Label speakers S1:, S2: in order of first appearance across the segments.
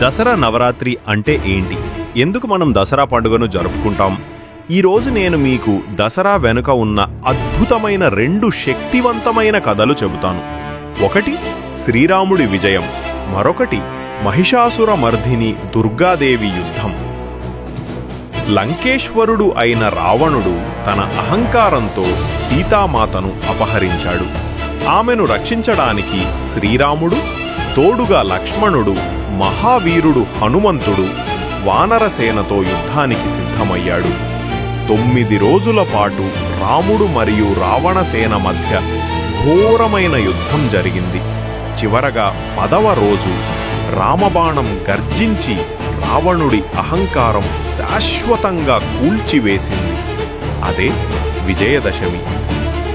S1: దసరా నవరాత్రి అంటే ఏంటి? ఎందుకు మనం దసరా పండుగను జరుపుకుంటాం? ఈరోజు నేను మీకు దసరా వెనుక ఉన్న అద్భుతమైన 2 శక్తివంతమైన కథలు చెబుతాను. ఒకటి శ్రీరాముడి విజయం, మరొకటి మహిషాసుర మర్దిని దుర్గాదేవి యుద్ధం. లంకేశ్వరుడు అయిన రావణుడు తన అహంకారంతో సీతామాతను అపహరించాడు. ఆమెను రక్షించడానికి శ్రీరాముడు, తోడుగా లక్ష్మణుడు, మహావీరుడు హనుమంతుడు వానరసేనతో యుద్ధానికి సిద్ధమయ్యాడు. 9 రోజుల పాటు రాముడు మరియు రావణసేన మధ్య ఘోరమైన యుద్ధం జరిగింది. చివరగా 10వ రోజు రామబాణం గర్జించి రావణుడి అహంకారం శాశ్వతంగా కూల్చివేసింది. అదే విజయదశమి.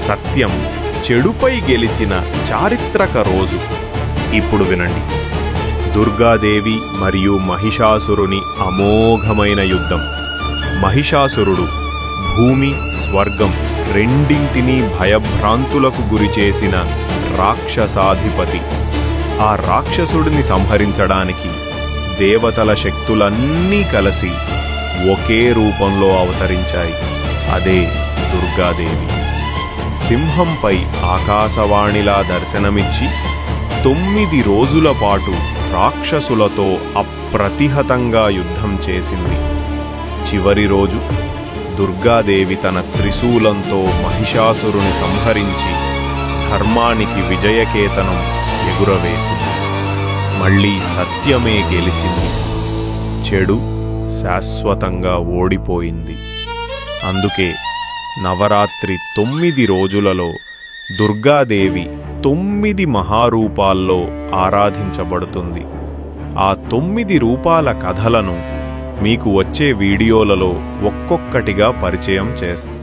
S1: సత్యం చెడుపై గెలిచిన చారిత్రక రోజు. ఇప్పుడు వినండి. దుర్గాదేవి మరియు మహిషాసురుని అమోఘమైన యుద్ధం. మహిషాసురుడు భూమి, స్వర్గం రెండింటినీ భయభ్రాంతులకు గురిచేసిన రాక్షసాధిపతి. ఆ రాక్షసుడిని సంహరించడానికి దేవతల శక్తులన్నీ కలిసి ఒకే రూపంలో అవతరించాయి. అదే దుర్గాదేవి. సింహంపై ఆకాశవాణిలా దర్శనమిచ్చి 9 రోజుల పాటు రాక్షసులతో అప్రతిహతంగా యుద్ధం చేసింది. చివరి రోజు దుర్గాదేవి తన త్రిశూలంతో మహిషాసురుని సంహరించి ధర్మానికి విజయకేతనం ఎగురవేసింది. మళ్ళీ సత్యమే గెలిచింది. చెడు శాశ్వతంగా ఓడిపోయింది. అందుకే నవరాత్రి 9 రోజులలో దుర్గాదేవి 9 మహారూపాల్లో ఆరాధించబడుతుంది. ఆ 9 రూపాల కథలను మీకు వచ్చే వీడియోలలో ఒక్కొక్కటిగా పరిచయం చేస్తాను.